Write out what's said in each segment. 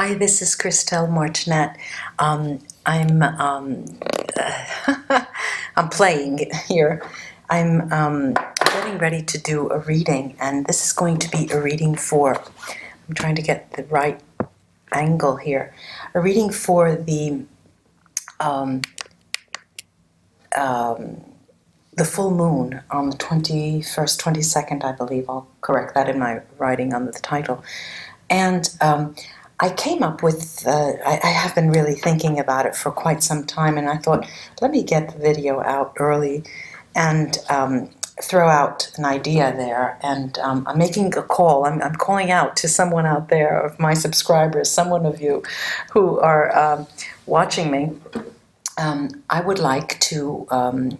Hi, this is Christelle Martinette. I'm playing here. I'm getting ready to do a reading, and this is going to be a reading for, I'm trying to get the right angle here, a reading for the full moon on the 21st, 22nd, I believe. I'll correct that in my writing on the title. And I came up with, I have been really thinking about it for quite some time, and I thought, let me get the video out early and throw out an idea there. And I'm making a call. I'm calling out to someone out there, of my subscribers, someone of you who are watching me. I would like to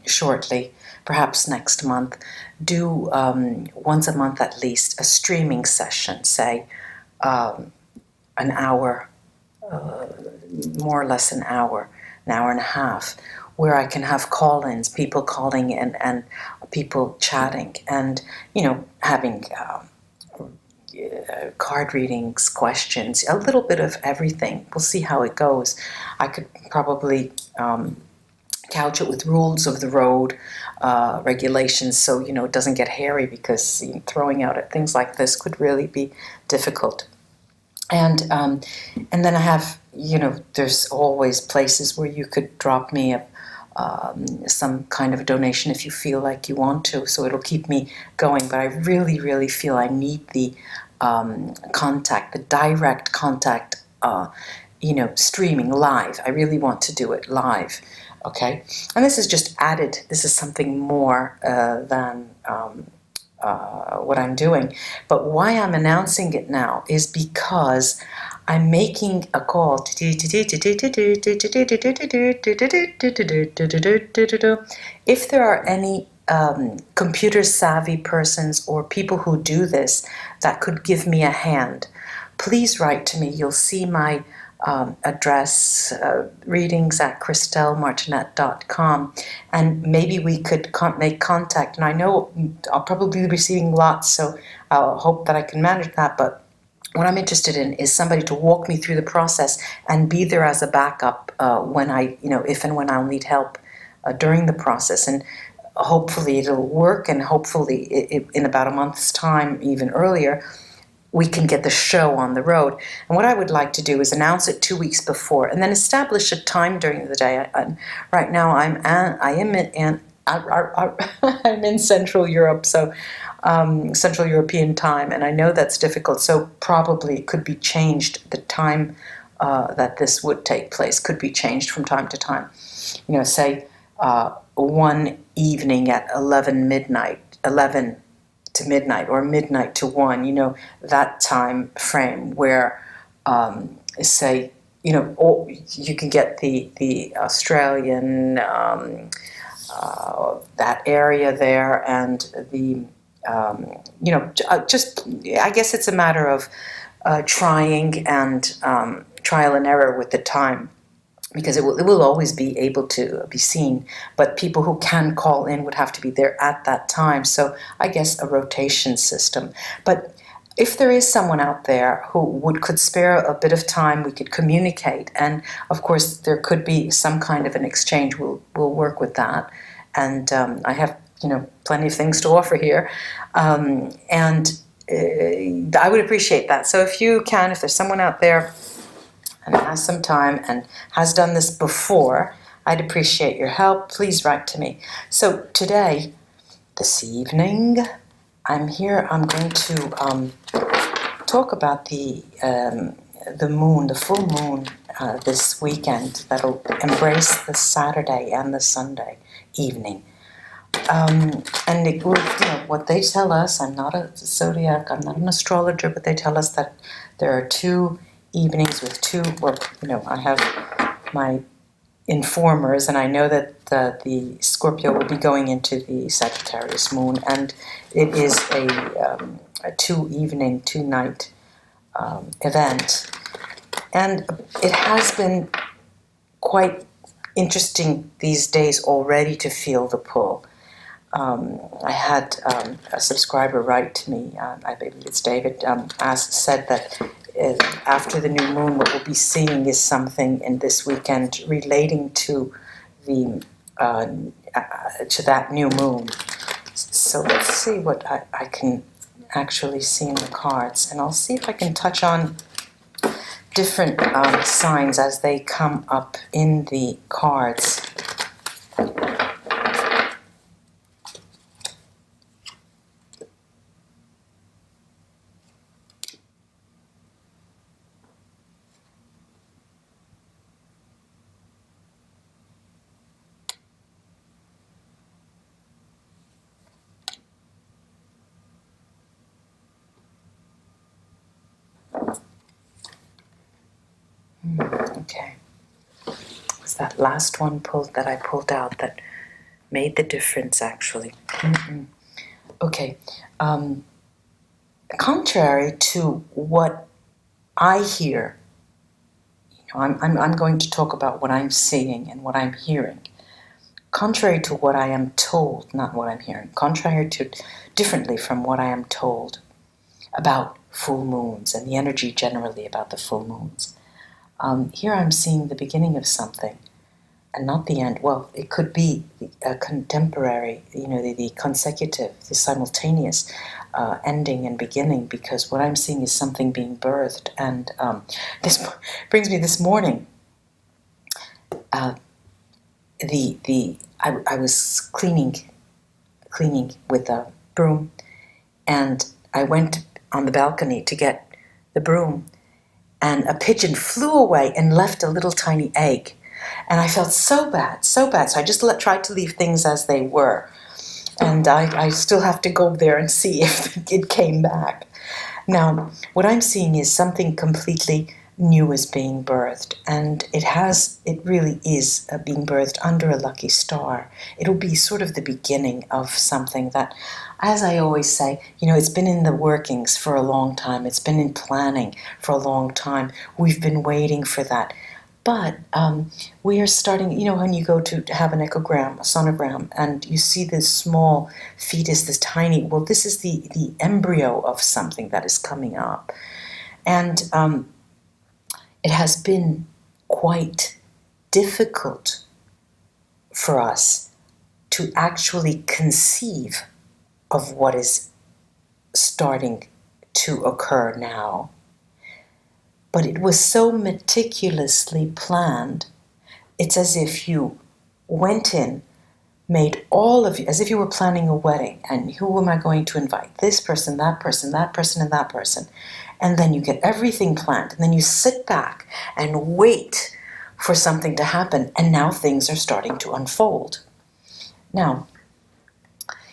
shortly, perhaps next month, do once a month at least a streaming session, say an hour, more or less an hour and a half, where I can have call-ins, people calling in and people chatting, and having card readings, questions, a little bit of everything. We'll see how it goes. I could probably couch it with rules of the road, regulations, so it doesn't get hairy, because throwing out at things like this could really be difficult. And then I have, there's always places where you could drop me some kind of donation if you feel like you want to, so it'll keep me going. But I really, really feel I need the contact, the direct contact, streaming live. I really want to do it live, okay? And this is just added, this is something more than what I'm doing. But why I'm announcing it now is because I'm making a call. If there are any computer savvy persons or people who do this that could give me a hand, please write to me. You'll see my address, readings@christellemartinette.com, and maybe we could make contact. And I know I'll probably be receiving lots, so I'll hope that I can manage that. But what I'm interested in is somebody to walk me through the process and be there as a backup when if and when I'll need help during the process. And hopefully it'll work, and hopefully in about a month's time, even earlier, we can get the show on the road. And what I would like to do is announce it 2 weeks before, and then establish a time during the day. Right now, I'm in Central Europe, so Central European time, and I know that's difficult. So probably it could be changed. The time that this would take place could be changed from time to time. Say one evening at 11 to midnight, or midnight to 1, that time frame where, say, or you can get the Australian, that area there, and the, just, I guess it's a matter of trying and trial and error with the time, because it will always be able to be seen, but people who can call in would have to be there at that time. So I guess a rotation system. But if there is someone out there who could spare a bit of time, we could communicate, and of course there could be some kind of an exchange. We'll work with that, and I have plenty of things to offer here, and I would appreciate that. So if you can, if there's someone out there and has some time and has done this before, I'd appreciate your help. Please write to me. So today, this evening, I'm here. I'm going to talk about the moon, the full moon, this weekend, that'll embrace the Saturday and the Sunday evening. And it would, what they tell us, I'm not a zodiac, I'm not an astrologer, but they tell us that there are 2 evenings with 2, I have my informers, and I know that the Scorpio will be going into the Sagittarius moon, and it is a 2-evening, 2-night event. And it has been quite interesting these days already to feel the pull. I had a subscriber write to me, I believe it's David, said that after the new moon, what we'll be seeing is something in this weekend relating to the to that new moon. So let's see what I can actually see in the cards, and I'll see if I can touch on different signs as they come up in the cards. Okay. It's that last one that I pulled out that made the difference, actually. Okay. Contrary to what I hear, I'm going to talk about what I'm seeing and what I'm hearing. Contrary to what I am told, not what I'm hearing, differently from what I am told about full moons and the energy generally about the full moons. Here I'm seeing the beginning of something and not the end. Well, it could be a contemporary, the consecutive, the simultaneous ending and beginning, because what I'm seeing is something being birthed. And this brings me this morning. I was cleaning with a broom, and I went on the balcony to get the broom, and a pigeon flew away and left a little tiny egg. And I felt so bad. So I just tried to leave things as they were. And I still have to go there and see if it came back. Now, what I'm seeing is something completely new is being birthed. And it really is being birthed under a lucky star. It'll be sort of the beginning of something that, as I always say, it's been in the workings for a long time. It's been in planning for a long time. We've been waiting for that. But we are starting, when you go to have an echogram, a sonogram, and you see this small fetus, this tiny, well, this is the embryo of something that is coming up. And it has been quite difficult for us to actually conceive of what is starting to occur now. But it was so meticulously planned. It's as if you went in, made as if you were planning a wedding, and who am I going to invite? This person, that person, that person, and that person. And then you get everything planned, and then you sit back and wait for something to happen, and now things are starting to unfold. Now,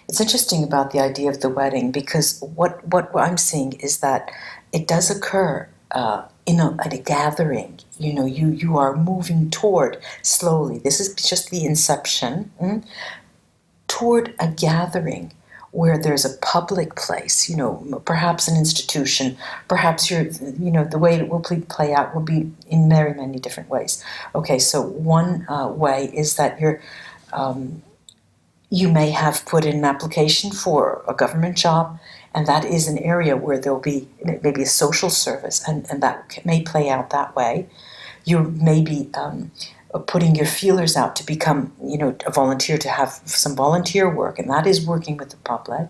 it's interesting about the idea of the wedding, because what I'm seeing is that it does occur at a gathering. You are moving toward slowly. This is just the inception toward a gathering where there's a public place. Perhaps an institution. Perhaps the way it will play out will be in very many different ways. Okay, so one way is that you may have put in an application for a government job, and that is an area where there'll be maybe a social service, and that may play out that way. You may be putting your feelers out to become, a volunteer, to have some volunteer work, and that is working with the public.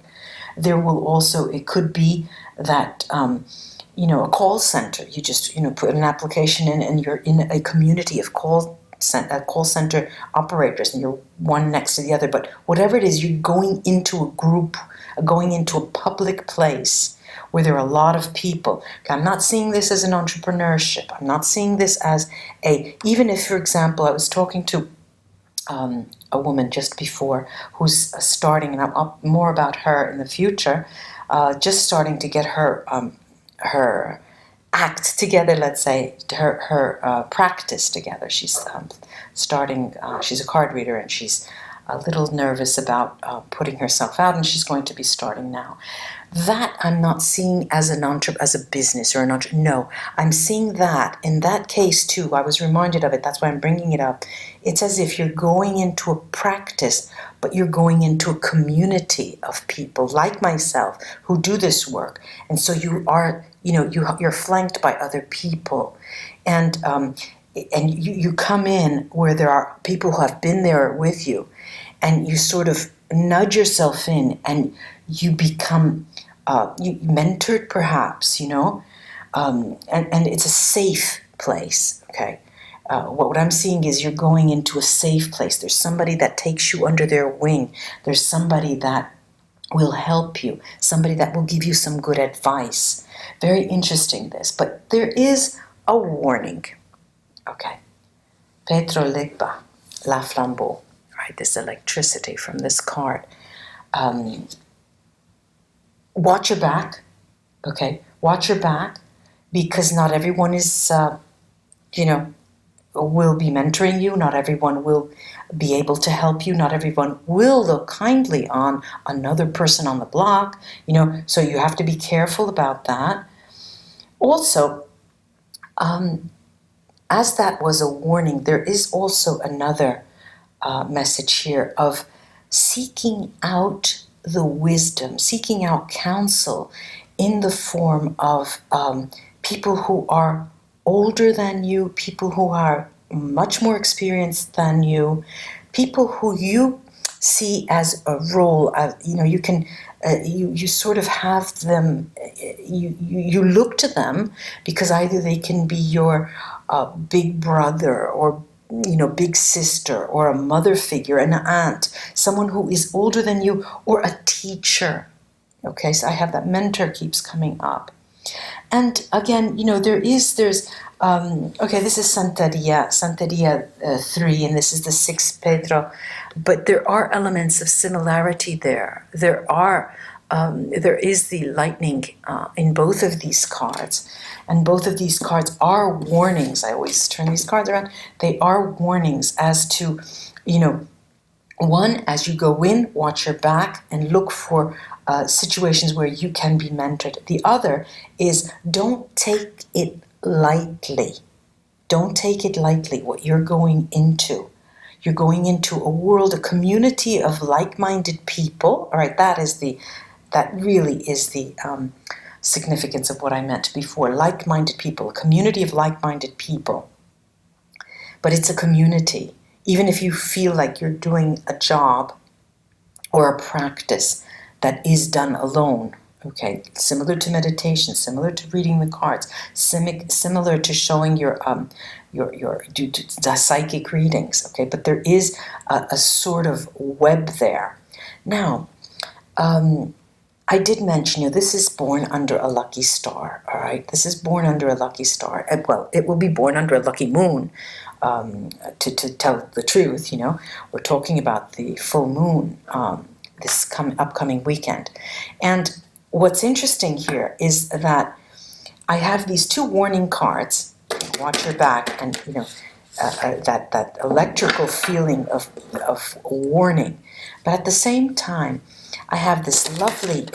There will also, it could be that, a call center. You just, put an application in, and you're in a community of call center operators, and you're one next to the other. But whatever it is, you're going into a group, going into a public place where there are a lot of people. I'm not seeing this as an entrepreneurship. I'm not seeing this as even if, for example, I was talking to a woman just before who's starting, and I'll more about her in the future, just starting to get her act together, let's say, her practice together. She's starting, she's a card reader, and she's a little nervous about putting herself out, and she's going to be starting now. That I'm not seeing as as a business or an entrepreneur. No, I'm seeing that in that case too. I was reminded of it. That's why I'm bringing it up. It's as if you're going into a practice, but you're going into a community of people like myself who do this work, and so you are, you're flanked by other people, and you come in where there are people who have been there with you, and you sort of nudge yourself in, and you become you mentored, perhaps, and it's a safe place. Okay, what I'm seeing is you're going into a safe place. There's somebody that takes you under their wing. There's somebody that will help you, somebody that will give you some good advice. Very interesting, this, but there is a warning. Okay, Petro Legba, La Flambeau, right? This electricity from this card. Watch your back, okay? Watch your back, because not everyone is, will be mentoring you. Not everyone will be able to help you. Not everyone will look kindly on another person on the block, so you have to be careful about that. Also, as that was a warning, there is also another message here of seeking out the wisdom, seeking out counsel in the form of people who are older than you, people who are much more experienced than you, people who you see as a role. You can you sort of have them. You look to them because either they can be your big brother or big sister, or a mother figure, an aunt, someone who is older than you, or a teacher. Okay, so I have that mentor keeps coming up. And again, there's okay, this is Santeria 3, and this is the 6th Pedro, but there are elements of similarity there. There is the lightning in both of these cards, and both of these cards are warnings. I always turn these cards around. They are warnings as to, one, as you go in, watch your back and look for situations where you can be mentored. The other is, don't take it lightly. Don't take it lightly what you're going into. You're going into a world, a community of like-minded people. All right, that really is the significance of what I meant before. Like-minded people, a community of like-minded people. But it's a community. Even if you feel like you're doing a job or a practice that is done alone, okay, similar to meditation, similar to reading the cards, similar to showing your psychic readings, okay, but there is a sort of web there. Now, I did mention, this is born under a lucky star, all right? This is born under a lucky star. Well, it will be born under a lucky moon, to tell the truth, We're talking about the full moon this upcoming weekend. And what's interesting here is that I have these 2 warning cards. Watch your back, and, that electrical feeling of warning. But at the same time, I have this lovely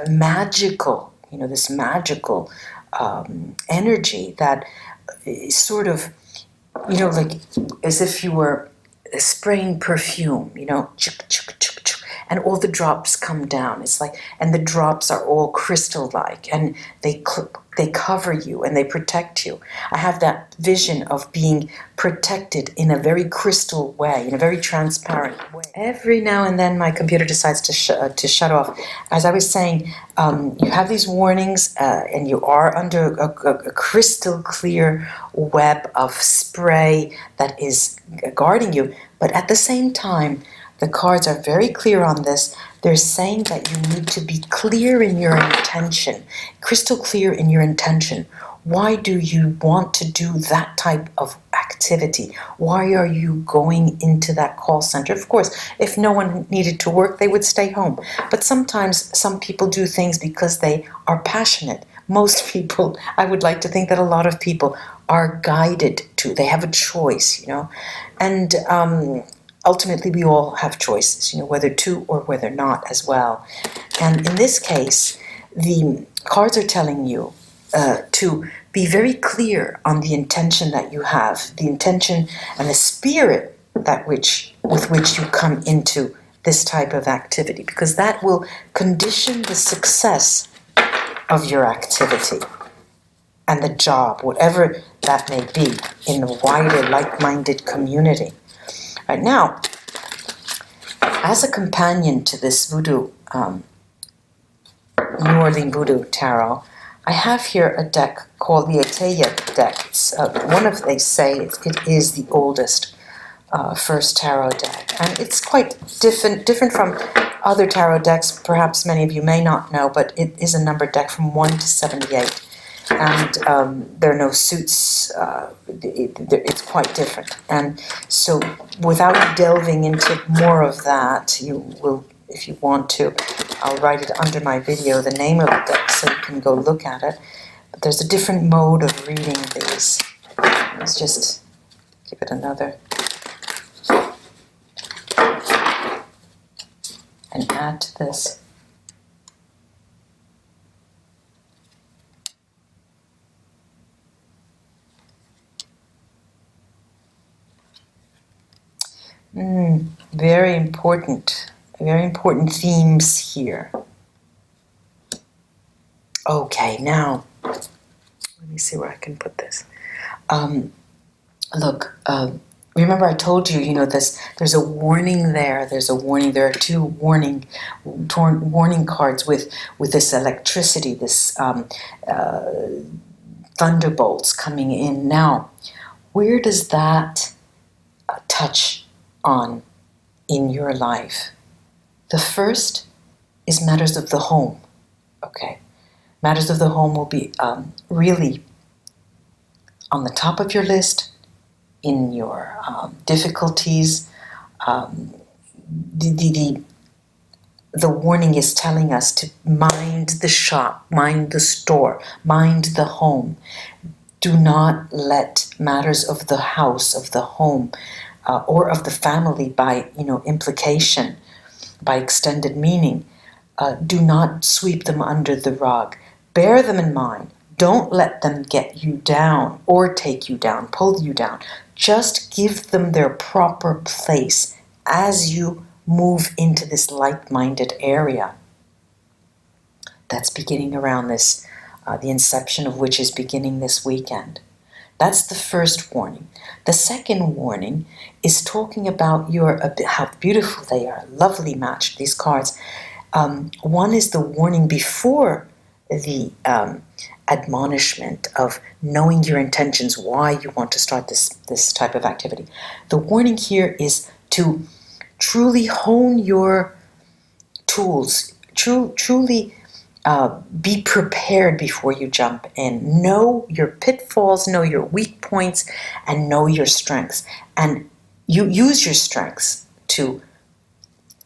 magical, this magical energy that is sort of, like as if you were spraying perfume, and all the drops come down. It's like, and the drops are all crystal-like, and they cover you and they protect you. I have that vision of being protected in a very crystal way, in a very transparent way. Every now and then my computer decides to shut off. As I was saying, you have these warnings, and you are under a crystal clear web of spray that is guarding you. But at the same time, the cards are very clear on this. They're saying that you need to be clear in your intention, crystal clear in your intention. Why do you want to do that type of activity? Why are you going into that call center? Of course, if no one needed to work, they would stay home. But sometimes some people do things because they are passionate. Most people, I would like to think that a lot of people are guided to. They have a choice, And ultimately we all have choices, whether to or whether not as well. And in this case, the cards are telling you to be very clear on the intention that you have, the intention and the spirit with which you come into this type of activity, because that will condition the success of your activity and the job, whatever that may be, in the wider like-minded community. Right now, as a companion to this Voodoo, New Orleans Voodoo Tarot, I have here a deck called the Eteya deck. It's they say it is the oldest first tarot deck, and it's quite different from other tarot decks. Perhaps many of you may not know, but it is a numbered deck from 1 to 78. And there are no suits. It's quite different. And so without delving into more of that, you will, if you want to, I'll write it under my video, the name of the deck, so you can go look at it. But there's a different mode of reading these. Let's just give it another. And add to this. Very important themes here. Okay, now, let me see where I can put this. Look, remember I told you, there's a warning there. There's a warning. There are two warning cards with this electricity, this thunderbolts coming in. Now, where does that touch on in your life? The first is matters of the home. Okay, matters of the home will be really on the top of your list in your difficulties. The warning is telling us to mind the shop, mind the store, mind the home. Do not let matters of the house, of the home, or of the family by implication, by extended meaning, do not sweep them under the rug. Bear them in mind. Don't let them get you down or take you down, pull you down. Just give them their proper place as you move into this like-minded area that's beginning around this, the inception of which is beginning this weekend. That's the first warning. The second warning is talking about how beautiful they are, lovely matched, these cards. One is the warning before the admonishment of knowing your intentions, why you want to start this type of activity. The warning here is to truly hone your tools, truly be prepared before you jump in. Know your pitfalls, know your weak points, and know your strengths. And you use your strengths to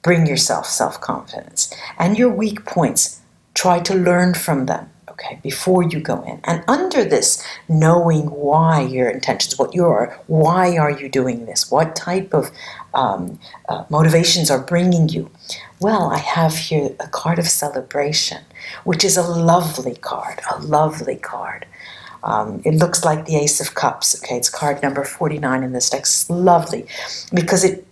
bring yourself self-confidence. And your weak points, try to learn from them, okay, before you go in. And under this, knowing why your intentions, why are you doing this? What type of motivations are bringing you? Well, I have here a card of celebration, which is a lovely card, It looks like the Ace of Cups, okay? It's card number 49 in this deck. It's lovely because it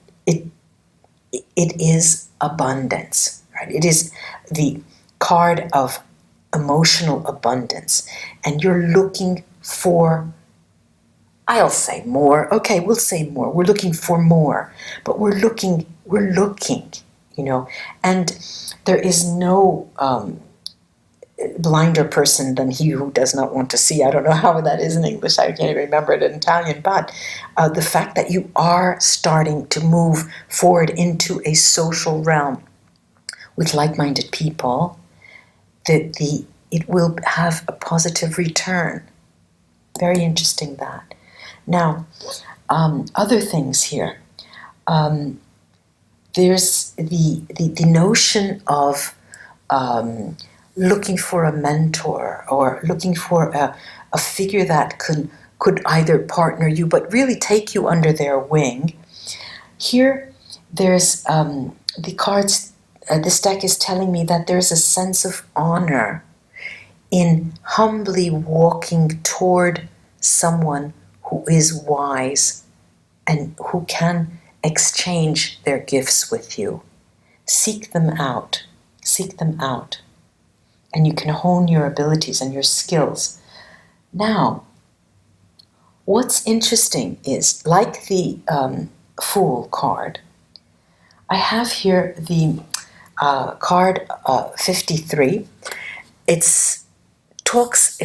is abundance, right? It is the card of emotional abundance, and you're looking for, I'll say more. Okay, we'll say more. We're looking for more, but we're looking, and there is no blinder person than he who does not want to see. I don't know how that is in English. I can't even remember it in Italian, but the fact that you are starting to move forward into a social realm with like-minded people, it will have a positive return. Very interesting that. Now, other things here. There's the notion of looking for a mentor or looking for a figure that could either partner you but really take you under their wing. Here, there's the cards, this deck is telling me that there's a sense of honor in humbly walking toward someone who is wise and who can exchange their gifts with you. Seek them out. Seek them out. And you can hone your abilities and your skills. Now, what's interesting is, like the Fool card, I have here the card 53. It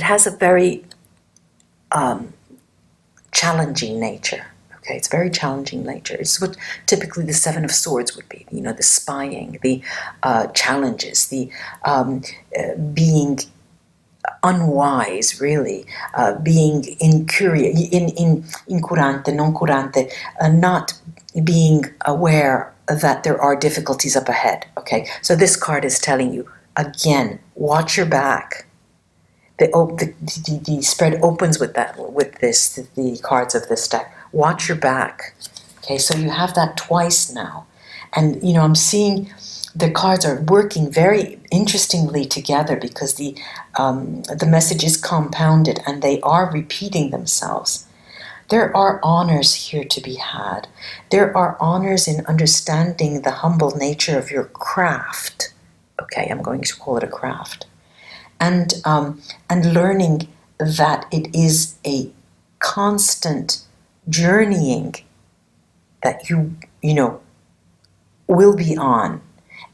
has a very challenging nature. Okay, it's very challenging nature. It's what typically the Seven of Swords would be. You know, the spying, the challenges, the being unwise, really, being incurante, non curante, not being aware that there are difficulties up ahead. Okay, so this card is telling you, again, watch your back. The spread opens with the cards of this deck. Watch your back. Okay, so you have that twice now. And, you know, I'm seeing the cards are working very interestingly together because the message is compounded and they are repeating themselves. There are honors here to be had. There are honors in understanding the humble nature of your craft. Okay, I'm going to call it a craft. And learning that it is a constant journeying that you will be on.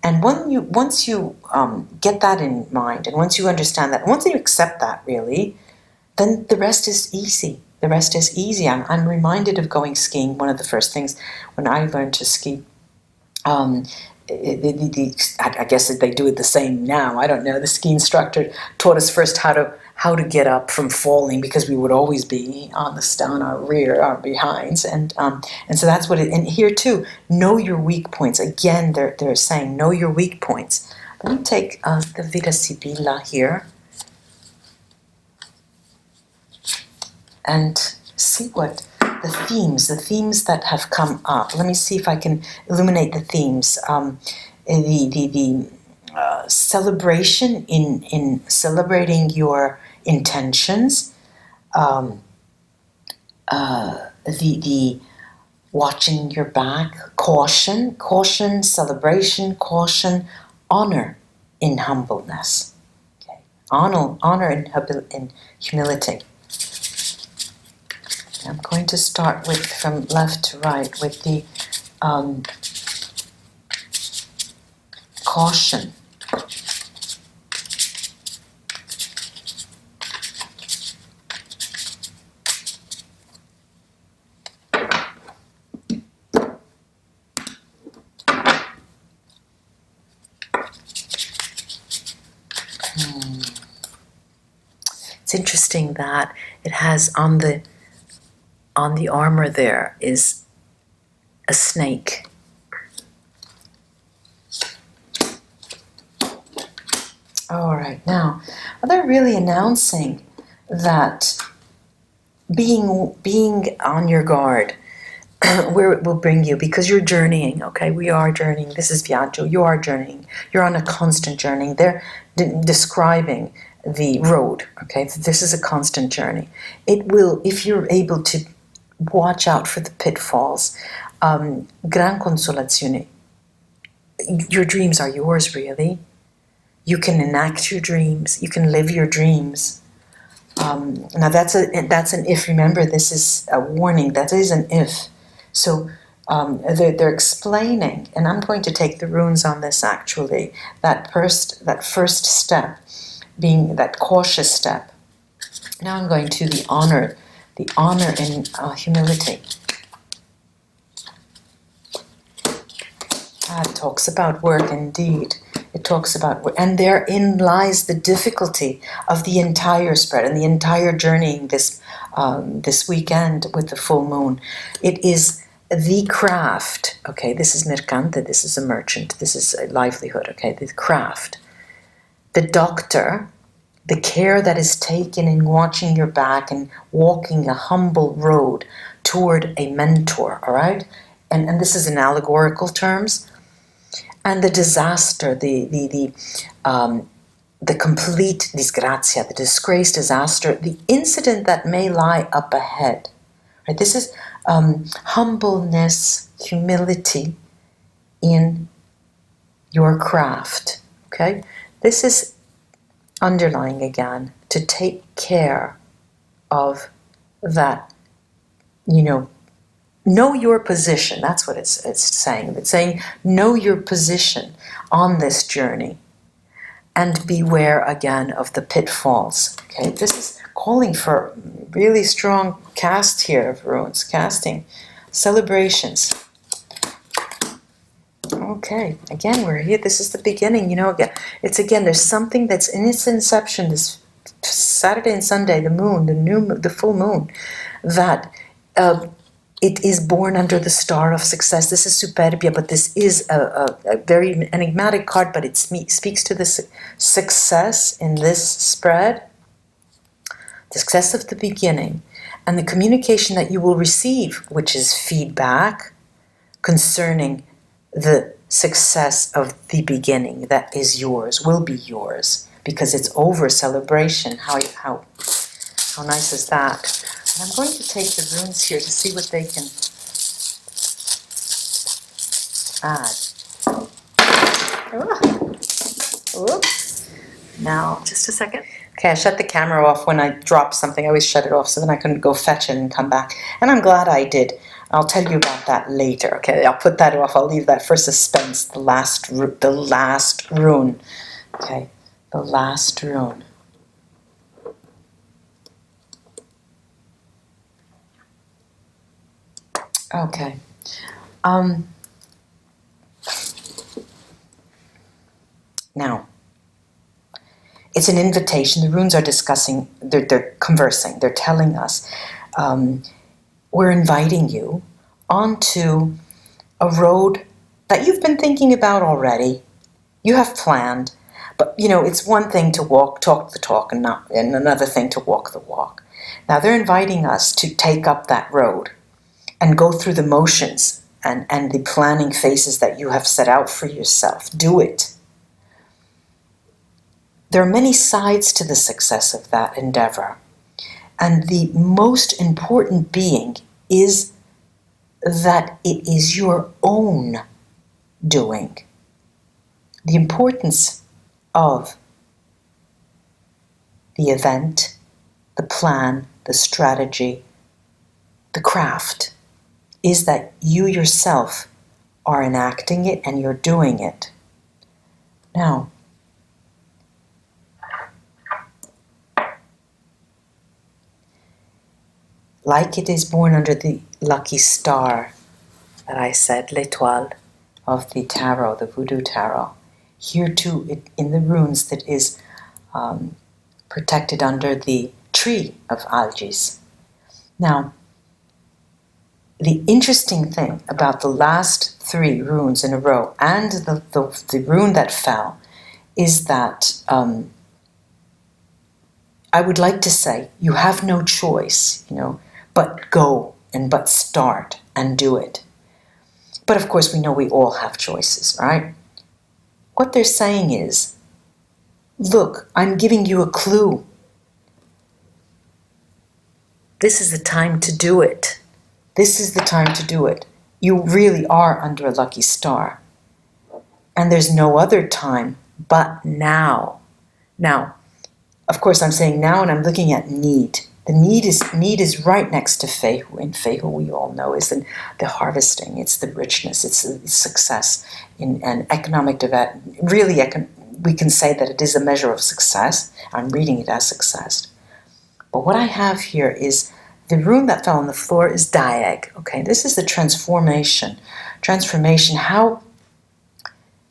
And once you get that in mind, and once you understand that, once you accept that, really, then the rest is easy. The rest is easy. I'm reminded of going skiing. One of the first things when I learned to ski, I guess they do it the same now. I don't know. The ski instructor taught us first how to get up from falling, because we would always be on our rear, our behinds, and so that's what it. And here too, know your weak points. Again, they're saying know your weak points. Let me take the Vita Sibilla here and see what the themes that have come up. Let me see if I can illuminate the themes. The celebration in celebrating your intentions. The watching your back. Caution, celebration, caution, honor in humbleness. Okay. Honor in humility. I'm going to start from left to right with the caution. It's interesting that it has on the armor there is a snake. All right, now they're really announcing that being on your guard where it will bring you, because you're journeying. Okay, we are journeying. This is viaggio. You are journeying. You're on a constant journey. They're describing the road. Okay, this is a constant journey. It will, if you're able to watch out for the pitfalls. Gran consolazione. Your dreams are yours, really. You can enact your dreams. You can live your dreams. Now that's an if. Remember, this is a warning. That is an if. So they're explaining, and I'm going to take the runes on this actually. That first step, being that cautious step. Now I'm going to the honor in humility. It talks about work, indeed. It talks about work, and therein lies the difficulty of the entire spread and the entire journeying this weekend with the full moon. It is the craft. Okay, this is mercante. This is a merchant. This is a livelihood. Okay, the craft. The doctor. The care that is taken in watching your back and walking a humble road toward a mentor, all right? and this is in allegorical terms, and the disaster, the complete disgrazia, the disgrace, disaster, the incident that may lie up ahead. Right? This is humbleness, humility in your craft. Okay, this is underlying again to take care of that. Know your position. That's what it's saying. It's saying know your position on this journey, and beware again of the pitfalls. Okay, this is calling for really strong cast here of runes, casting, celebrations. Okay, again, we're here. This is the beginning. Again, there's something that's in its inception, this Saturday and Sunday, the moon, the full moon, that it is born under the star of success. This is Superbia, but this is a very enigmatic card, but it speaks to the success in this spread, the success of the beginning, and the communication that you will receive, which is feedback concerning the success of the beginning that is yours, will be yours, because it's over celebration. How nice is that? And I'm going to take the runes here to see what they can add. Oops. Now, just a second. Okay, I shut the camera off when I drop something. I always shut it off so then I couldn't go fetch it and come back. And I'm glad I did. I'll tell you about that later. Okay, I'll put that off. I'll leave that for suspense. The last rune. Okay, the last rune. Okay. Now, it's an invitation. The runes are discussing, they're conversing, they're telling us, we're inviting you onto a road that you've been thinking about already. You have planned, but it's one thing to talk the talk, and another thing to walk the walk. Now they're inviting us to take up that road and go through the motions and the planning phases that you have set out for yourself. Do it. There are many sides to the success of that endeavor. And the most important being is that it is your own doing. The importance of the event, the plan, the strategy, the craft, is that you yourself are enacting it and you're doing it. Now, like it is born under the lucky star that I said, l'étoile of the tarot, the voodoo tarot, here too in the runes that is protected under the tree of Algis. Now, the interesting thing about the last 3 runes in a row and the rune that fell is that I would like to say you have no choice, but go and but start and do it. But of course we know we all have choices, right? What they're saying is, look, I'm giving you a clue. This is the time to do it. This is the time to do it. You really are under a lucky star. And there's no other time but now. Now, of course I'm saying now and I'm looking at need. The need is right next to Fehu, and Fehu we all know is the harvesting, it's the richness, it's the success in an economic development. Really, we can say that it is a measure of success. I'm reading it as success. But what I have here is the rune that fell on the floor is Diag. Okay, this is the transformation. Transformation, how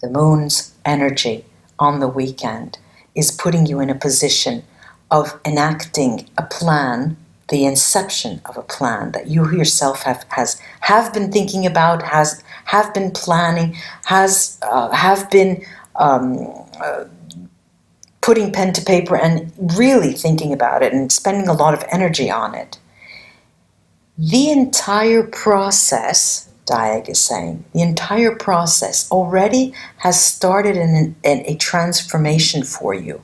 the moon's energy on the weekend is putting you in a position of enacting a plan, the inception of a plan that you yourself have been thinking about, have been planning, have been putting pen to paper and really thinking about it and spending a lot of energy on it. The entire process Diag is saying. The entire process already has started in a transformation for you.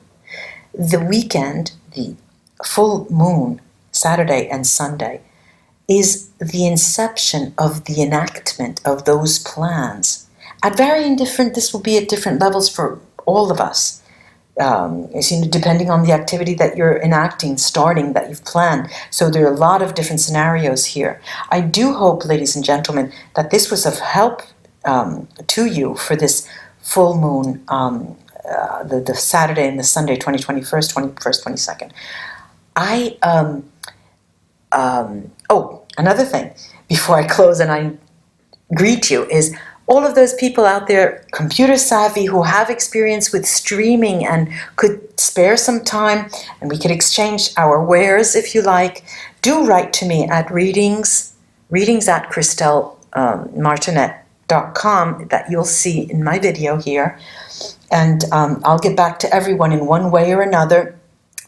The weekend, the full moon, Saturday and Sunday, is the inception of the enactment of those plans. This will be at different levels for all of us. Depending on the activity that you're enacting, starting, that you've planned. So there are a lot of different scenarios here. I do hope, ladies and gentlemen, that this was of help to you for this full moon, the Saturday and the Sunday, 21st, 22nd. Another thing, before I close and I greet you, is all of those people out there, computer savvy, who have experience with streaming and could spare some time, and we could exchange our wares if you like, do write to me at readings at ChristelleMartinette.com, that you'll see in my video here. And I'll get back to everyone in one way or another.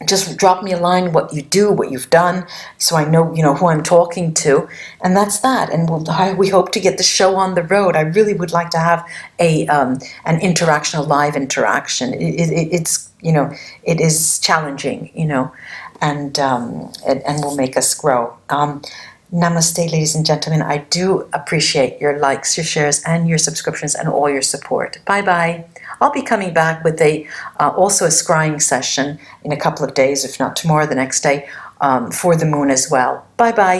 Just drop me a line, what you do, what you've done, so I know, who I'm talking to, and that's that. And we hope to get the show on the road. I really would like to have an interaction, a live interaction. It's it is challenging, and will make us grow. Namaste, ladies and gentlemen. I do appreciate your likes, your shares, and your subscriptions, and all your support. Bye-bye. I'll be coming back with also a scrying session in a couple of days, if not tomorrow, the next day, for the moon as well. Bye-bye.